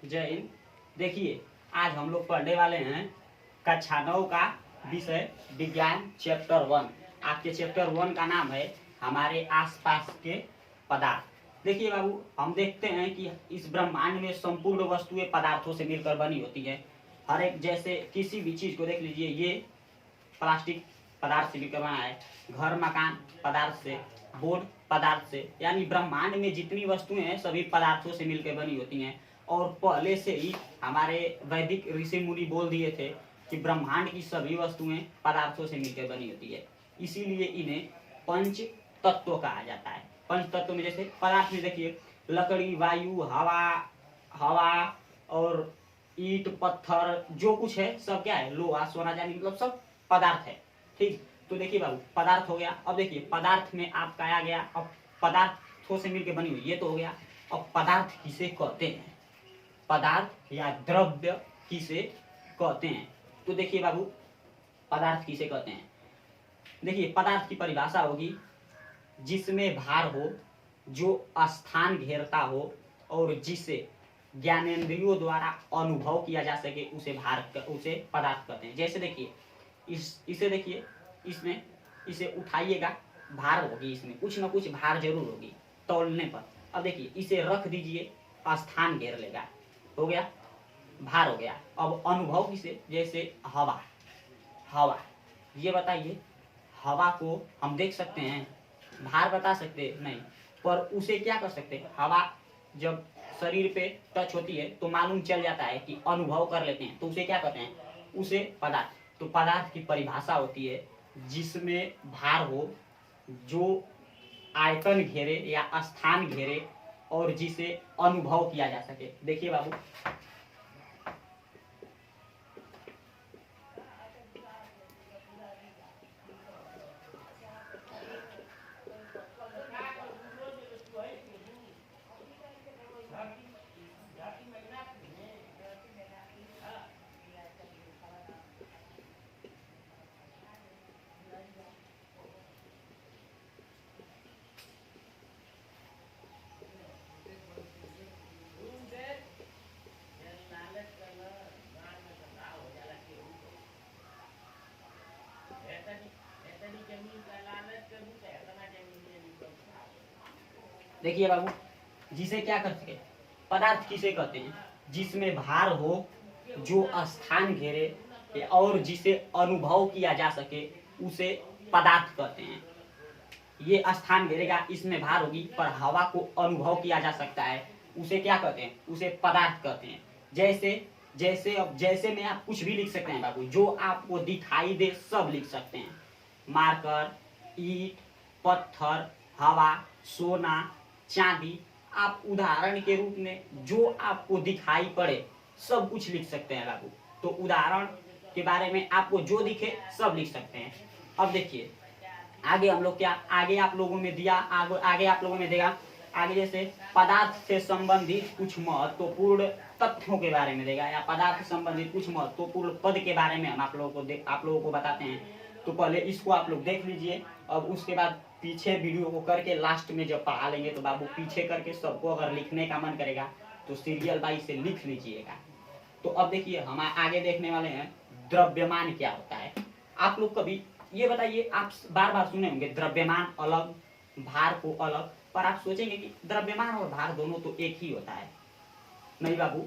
जय हिंद। देखिए, आज हम लोग पढ़ने वाले हैं कक्षा 9 का विषय विज्ञान चैप्टर 1। आपके चैप्टर 1 का नाम है हमारे आसपास के पदार्थ। देखिए बाबू, हम देखते हैं कि इस ब्रह्मांड में संपूर्ण वस्तुएं पदार्थों से मिलकर बनी होती है। हर एक, जैसे किसी भी चीज को देख लीजिए, ये प्लास्टिक पदार्थ से मिलकर बना है, घर मकान पदार्थ से, बोर्ड पदार्थ से, यानी ब्रह्मांड में जितनी वस्तुएं हैं सभी पदार्थों से मिलकर बनी होती हैं। और पहले से ही हमारे वैदिक ऋषि मुनि बोल दिए थे कि ब्रह्मांड की सभी वस्तुएं पदार्थों से मिलकर बनी होती है, इसीलिए इन्हें पंच तत्व कहा जाता है। पंच तत्व में जैसे पदार्थ में देखिए, लकड़ी, वायु, हवा और ईंट, पत्थर, जो कुछ है सब क्या है, लोहा, सोना, चांदी, मतलब सब पदार्थ है। ठीक, तो देखिए बाबू, पदार्थ हो गया। अब देखिए, पदार्थ में आपका आ गया, अब पदार्थों से मिलकर बनी हुई, ये तो हो गया। अब पदार्थ किसे कहते हैं, पदार्थ या द्रव्य किसे कहते हैं? तो देखिए बाबू, पदार्थ किसे कहते हैं। देखिए, पदार्थ की परिभाषा होगी जिसमें भार हो, जो स्थान घेरता हो और जिसे ज्ञानेंद्रियों द्वारा अनुभव किया जा सके, उसे उसे पदार्थ कहते हैं। जैसे देखिए, इसे देखिए, इसमें इसे उठाइएगा, भार होगी, इसमें कुछ ना कुछ भार जरूर होगी तौलने पर। अब देखिए, इसे रख दीजिए, स्थान घेर लेगा, हो गया, भार हो गया। अब अनुभव किसे, जैसे हवा, हवा, ये बताइए, हवा को हम देख सकते हैं, भार बता सकते नहीं, पर उसे क्या कर सकते हैं, हवा जब शरीर पे टच होती है तो मालूम चल जाता है कि अनुभव कर लेते हैं, तो उसे क्या कहते हैं, उसे पदार्थ। तो पदार्थ की परिभाषा होती है जिसमें भार हो, जो आयतन घेरे या स्थान घेरे और जिसे अनुभव किया जा सके। देखिए बाबू, देखिए बाबू, जिसे क्या कर सके, पदार्थ किसे कहते हैं, जिसमें भार हो, जो स्थान घेरे और जिसे अनुभव किया जा सके, उसे पदार्थ कहते हैं। ये स्थान घेरेगा, इसमें भार होगी, पर हवा को अनुभव किया जा सकता है, उसे क्या कहते हैं, उसे पदार्थ कहते हैं। जैसे जैसे अब जैसे में आप कुछ भी लिख सकते हैं बाबू, जो आपको दिखाई दे सब लिख सकते हैं। मार्कर, ईंट, पत्थर, हवा, सोना, चांदी, आप उदाहरण के रूप में जो आपको दिखाई पड़े सब कुछ लिख सकते हैं बाबू। तो उदाहरण के बारे में आपको जो दिखे सब लिख सकते हैं। अब देखिए, आगे हम लोग क्या, आगे आप लोगों में दिया, आगे आप लोगों में देगा, आगे जैसे पदार्थ से संबंधित कुछ महत्वपूर्ण तथ्यों के बारे में देगा, या पदार्थ से संबंधित कुछ महत्वपूर्ण पद के बारे में हम आप लोगों को बताते हैं। तो पहले इसको आप लोग देख लीजिए, अब उसके बाद पीछे वीडियो को करके लास्ट में जब पढ़ा लेंगे तो बाबू पीछे करके सबको अगर लिखने का मन करेगा तो सीरियल वाइज से लिख लीजिएगा। तो अब देखिए, हम आगे देखने वाले हैं द्रव्यमान क्या होता है। आप लोग कभी ये बताइए, आप बार बार सुने होंगे द्रव्यमान अलग, भार को अलग, पर आप सोचेंगे कि द्रव्यमान और भार दोनों तो एक ही होता है। नहीं बाबू,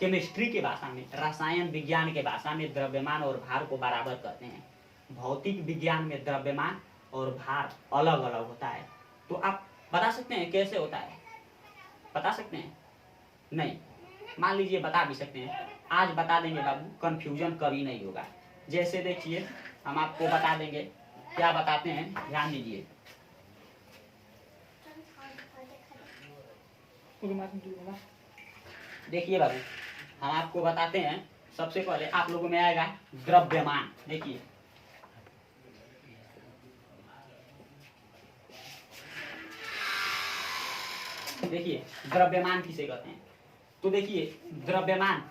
केमिस्ट्री के भाषा में, रसायन विज्ञान के भाषा में द्रव्यमान और भार को बराबर कहते हैं। भौतिक विज्ञान में द्रव्यमान और भार अलग अलग होता है। तो आप बता सकते हैं कैसे होता है, बता सकते हैं? नहीं, मान लीजिए बता भी सकते हैं, आज बता देंगे बाबू, कंफ्यूजन कभी नहीं होगा। जैसे देखिए, हम आपको बता देंगे, क्या बताते हैं, ध्यान दीजिए। देखिए बाबू, हम आपको बताते हैं, सबसे पहले आप लोगों में आएगा द्रव्यमान। देखिए, देखिए द्रव्यमान किसे कहते हैं। तो देखिए, द्रव्यमान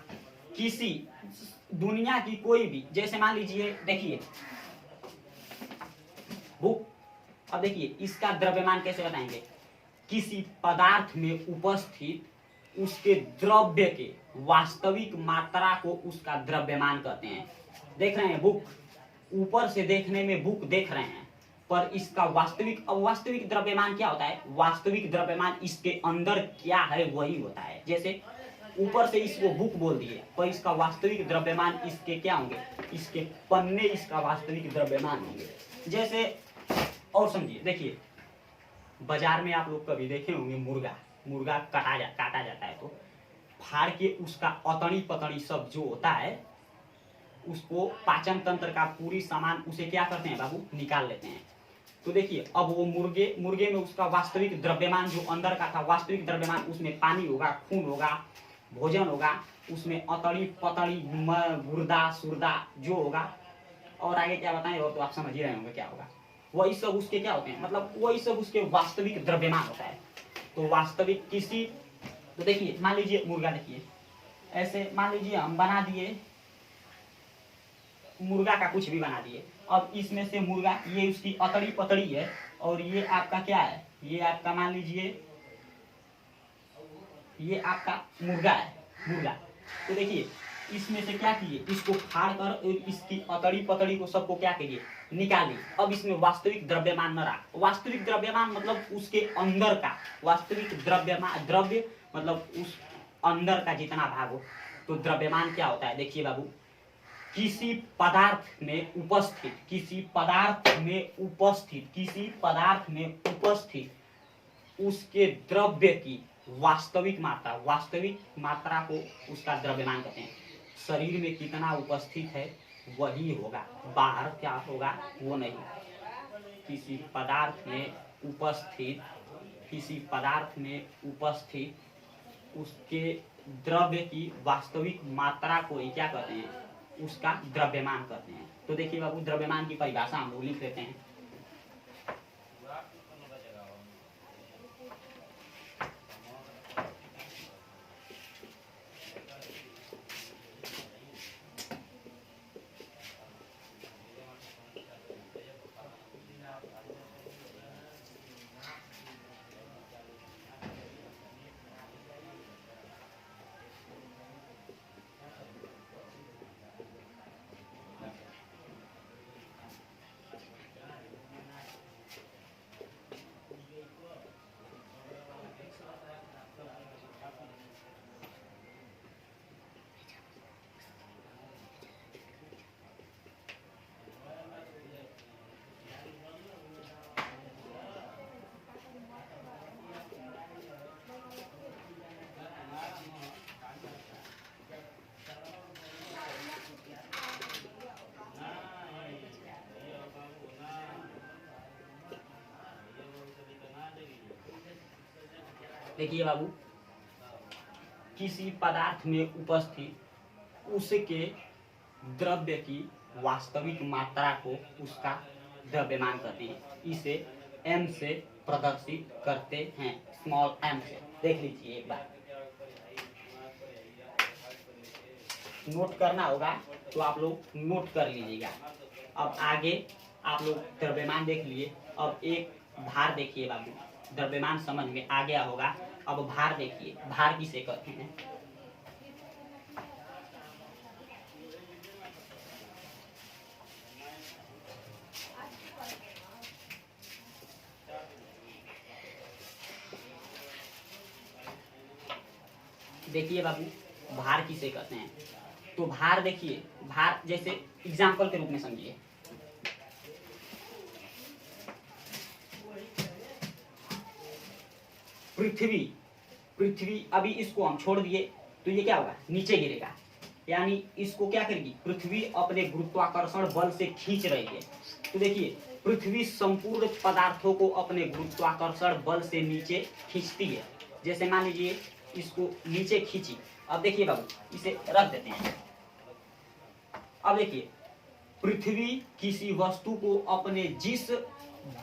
किसी दुनिया की कोई भी, जैसे मान लीजिए, देखिए बुक, अब देखिए इसका द्रव्यमान कैसे बताएंगे, किसी पदार्थ में उपस्थित उसके द्रव्य के वास्तविक मात्रा को उसका द्रव्यमान कहते हैं। देख रहे हैं बुक, ऊपर से देखने में बुक देख रहे हैं, पर इसका वास्तविक द्रव्यमान क्या होता है? वास्तविक द्रव्यमान इसके अंदर क्या है वही होता है। जैसे ऊपर से इसको बुक बोल दिए, पर इसका वास्तविक द्रव्यमान इसके क्या होंगे? इसके पन्ने इसका वास्तविक द्रव्यमान होंगे। जैसे और समझिए, देखिए बाजार में आप लोग कभी देखे होंगे मुर्गा काटा जाता है, तो फाड़ के उसका अतड़ी पतड़ी सब जो होता है उसको पाचन तंत्र का पूरी सामान उसे क्या करते हैं बाबू? निकाल लेते हैं। तो देखिए अब वो मुर्गे में उसका वास्तविक द्रव्यमान जो अंदर का था, वास्तविक द्रव्यमान उसमें पानी होगा, खून होगा, भोजन होगा, उसमें अतड़ी पतड़ी गुर्दा सुर्दा जो होगा, और आगे क्या बताएं और तो आप समझ ही रहे होंगे क्या होगा। वही सब उसके क्या होते हैं? मतलब वही सब उसके वास्तविक द्रव्यमान होता है। तो वास्तविक किसी, तो देखिए मान लीजिए मुर्गा, देखिए ऐसे मान लीजिए हम बना दिए मुर्गा का कुछ भी बना दिए। अब इसमें से मुर्गा, ये उसकी अतड़ी पतड़ी है, और ये आपका क्या है? ये आपका मान लीजिए ये आपका मुर्गा है, मुर्गा। तो देखिए इसमें से क्या किए? इसको फाड़ कर इसकी अतड़ी पतड़ी को सबको क्या करिए? निकालिए। अब इसमें वास्तविक द्रव्यमान न रहा। वास्तविक द्रव्यमान मतलब उसके अंदर का वास्तविक द्रव्यमान, द्रव्य मतलब उस अंदर का जितना भाग हो। तो द्रव्यमान क्या होता है? देखिए बाबू, किसी पदार्थ में उपस्थित उसके द्रव्य की वास्तविक मात्रा को उसका द्रव्यमान कहते हैं। शरीर में कितना उपस्थित है वही होगा, बाहर क्या होगा वो नहीं। किसी पदार्थ में उपस्थित उसके द्रव्य की वास्तविक मात्रा को ही क्या कहते हैं? उसका द्रव्यमान कहते हैं। तो देखिए बाबू, द्रव्यमान की परिभाषा हम लोग लिख लेते हैं। देखिए बाबू, किसी पदार्थ में उपस्थित उसके द्रव्य की वास्तविक मात्रा को उसका द्रव्यमान कहते हैं। इसे m से प्रदर्शित करते हैं, स्मॉल m से। देख लीजिए एक बार, नोट करना होगा तो आप लोग नोट कर लीजिएगा। अब आगे आप लोग द्रव्यमान देख लिए, अब एक भार देखिए बाबू, द्रव्यमान समझ में आ गया होगा। अब भार देखिए, भार किसे कहते हैं? देखिए बाबू, भार किसे कहते हैं? तो भार देखिए, भार जैसे एग्जाम्पल के रूप में समझिए। पृथ्वी अभी इसको हम छोड़ दिए तो ये क्या होगा? नीचे गिरेगा। यानी इसको क्या करेगी? पृथ्वी अपने गुरुत्वाकर्षण बल से खींच रही है। तो देखिए पृथ्वी संपूर्ण पदार्थों को अपने गुरुत्वाकर्षण बल से नीचे खींचती है। जैसे मान लीजिए इसको नीचे खींची। अब देखिए बाबू, इसे रख देते हैं। अब देखिए, पृथ्वी किसी वस्तु को अपने जिस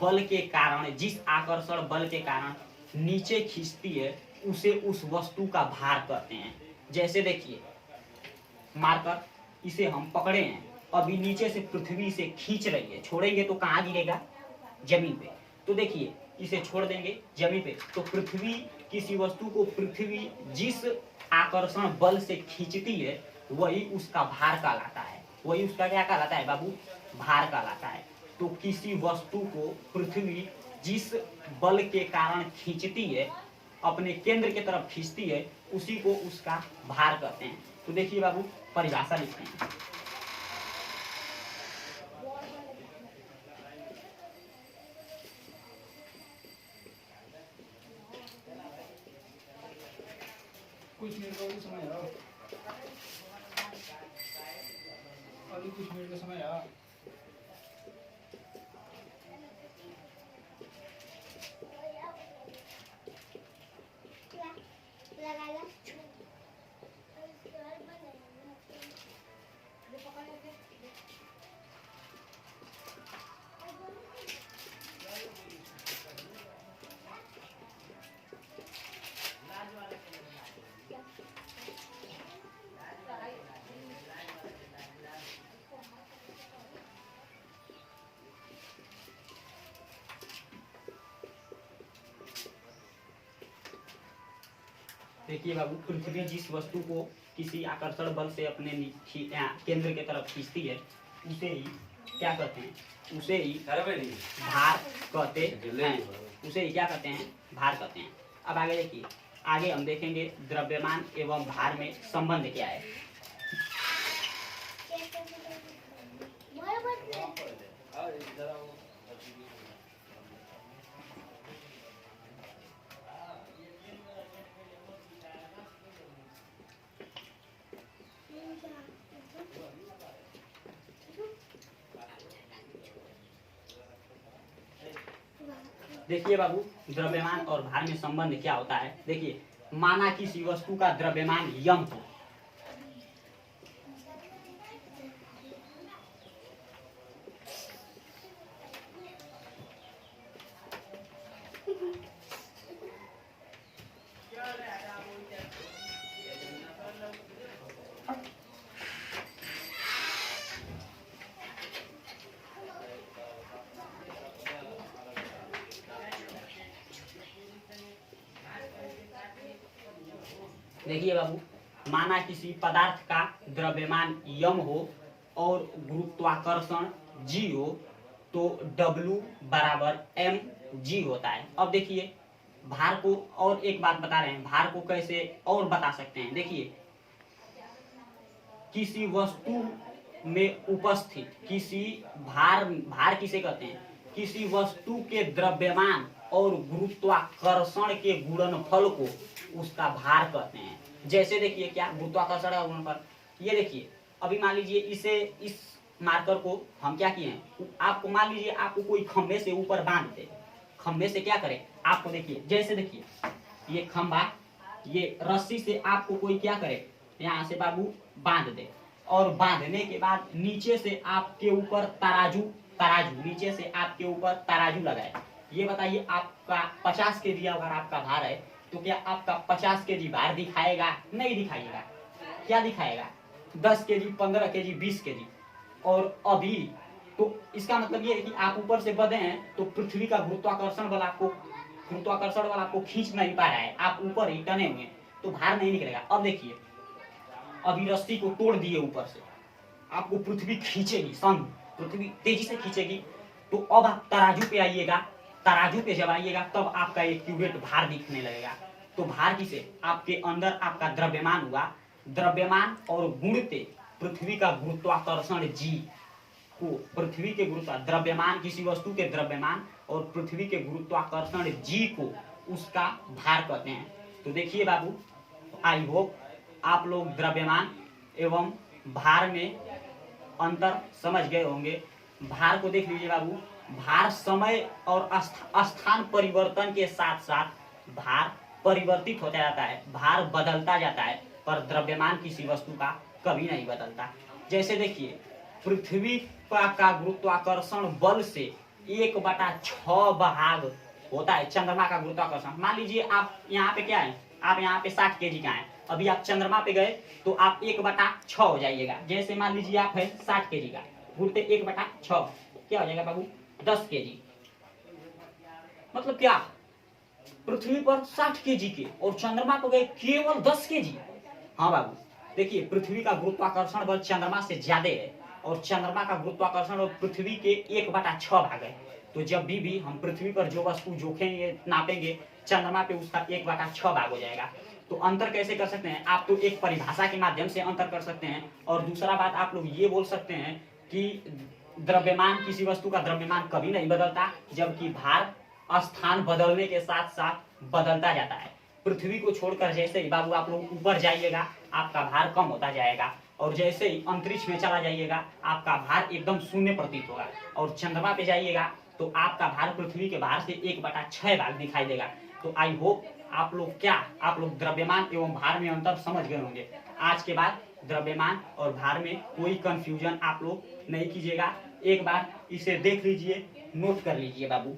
बल के कारण, जिस आकर्षण बल के कारण नीचे खींचती है, उसे उस वस्तु का भार कहते हैं। जैसे देखिए मारकर इसे हम पकड़े हैं, अभी नीचे से पृथ्वी से खींच रही है, छोड़ेंगे तो कहाँ गिरेगा? जमीन पे। तो देखिए इसे छोड़ देंगे जमीन पे, तो पृथ्वी किसी वस्तु को पृथ्वी जिस आकर्षण बल से खींचती है वही उसका भार कहलाता है। वही उसका क्या कहलाता है बाबू? भार कहलाता है। तो किसी वस्तु को पृथ्वी जिस बल के कारण खींचती है, अपने केंद्र की तरफ खींचती है, उसी को उसका भार कहते हैं। तो देखिए बाबू परिभाषा लिखते हैं। कुछ मिनट का समय आओ, अभी कुछ मिनट का समय आओ। देखिए बाबू पृथ्वी जिस वस्तु को किसी आकर्षण बल से अपने केंद्र की तरफ खींचती है उसे ही क्या कहते हैं? उसे ही भार कहते हैं। उसे ही क्या कहते हैं? भार कहते हैं। अब आगे देखिए, आगे हम देखेंगे द्रव्यमान एवं भार में संबंध क्या है। देखिए बाबू द्रव्यमान और भार में संबंध क्या होता है। देखिए माना किसी वस्तु का द्रव्यमान यम हो, देखिए बाबू माना किसी पदार्थ का द्रव्यमान यम हो और गुरुत्वाकर्षण g हो तो W बराबर mg होता है। अब देखिए भार को और एक बात बता रहे हैं, भार को कैसे और बता सकते हैं। देखिए किसी वस्तु में उपस्थित किसी भार किसे कहते हैं? किसी वस्तु के द्रव्यमान और गुरुत्वाकर्षण के गुणनफल को उसका भार कहते हैं। जैसे देखिए क्या गुरुत्वाकर्षण का गुणनफल, ये देखिए अभी मान लीजिए इस मार्कर को हम क्या किए हैं, आपको मान लीजिए आपको कोई खंभे से ऊपर बांध दे, खंभे से क्या करे आपको, देखिए जैसे देखिए ये खंभा, ये रस्सी से आपको कोई क्या करे यहाँ से बाबू बांध दे, और बांधने के बाद नीचे से आपके ऊपर तराजू नीचे से आपके ऊपर तराजू लगाए। ये बताइए आपका 50 केजी अगर आपका भार है तो क्या आपका 50 केजी भार दिखाएगा? नहीं दिखाएगा। क्या दिखाएगा? 10 केजी, 15 केजी, 20 केजी। और अभी तो इसका मतलब ये है कि आप ऊपर से बंधे हैं तो पृथ्वी का गुरुत्वाकर्षण बल आपको खींच नहीं पा रहा है, आप ऊपर ही टने हुए हैं तो भार नहीं निकलेगा। अब देखिए अभी रस्सी को तोड़ दिए ऊपर से, आपको पृथ्वी खींचेगी, पृथ्वी तेजी से खींचेगी। तो अब आप तराजू पे आइएगा, तराजू पे जब आइएगा तब आपका एक क्यूबेट भार दिखने लगेगा। तो भार किसे? आपके अंदर आपका द्रव्यमान हुआ, द्रव्यमान और गुणते पृथ्वी का गुरुत्वाकर्षण जी को, पृथ्वी के द्रव्यमान, किसी वस्तु के द्रव्यमान और पृथ्वी के गुरुत्वाकर्षण जी को उसका भार कहते हैं। तो देखिए बाबू आई होप आप लोग द्रव्यमान एवं भार में अंतर समझ गए होंगे। भार को देख लीजिए बाबू, भार समय और स्थान परिवर्तन के साथ साथ भार परिवर्तित होता जाता है, भार बदलता जाता है, पर द्रव्यमान किसी वस्तु का कभी नहीं बदलता। जैसे देखिए पृथ्वी का गुरुत्वाकर्षण बल से 1/6 भाग होता है चंद्रमा का गुरुत्वाकर्षण। मान लीजिए आप यहाँ पे क्या है, आप यहाँ पे 60 केजी का है, अभी आप चंद्रमा पे गए तो आप 1/6 हो जाइएगा। जैसे मान लीजिए आप है 60 केजी का, घूरते 1/6 क्या हो जाएगा बाबू? 10 केजी। मतलब क्या पृथ्वी पर 60 केजी के और चंद्रमा पर गए केवल 10 केजी। हाँ बाबू, देखिए पृथ्वी का गुरुत्वाकर्षण बल चंद्रमा से ज्यादा है और चंद्रमा का गुरुत्वाकर्षण बल पृथ्वी के 1/6 भाग है। तो जब भी हम पृथ्वी पर जो वस्तु जोखेंगे नापेंगे, चंद्रमा पे उसका 1/6 भाग हो जाएगा। तो अंतर कैसे कर सकते हैं आप? तो एक परिभाषा के माध्यम से अंतर कर सकते हैं, और दूसरा बात आप लोग ये बोल सकते हैं कि द्रव्यमान, किसी वस्तु का द्रव्यमान कभी नहीं बदलता, जबकि भार स्थान बदलने के साथ साथ बदलता जाता है। पृथ्वी को छोड़कर जैसे ही बाबू आप लोग ऊपर जाइएगा, आपका भार कम होता जाएगा, और जैसे ही अंतरिक्ष में चला जाइएगा आपका भार एकदम शून्य प्रतीत होगा, और चंद्रमा पे जाइएगा तो आपका भार पृथ्वी के भार से 1/6 भाग दिखाई देगा। तो आई होप आप लोग द्रव्यमान एवं भार में अंतर समझ गए होंगे। आज के बाद द्रव्यमान और भार में कोई कंफ्यूजन आप लोग नहीं कीजिएगा। एक बार इसे देख लीजिए, नोट कर लीजिए बाबू।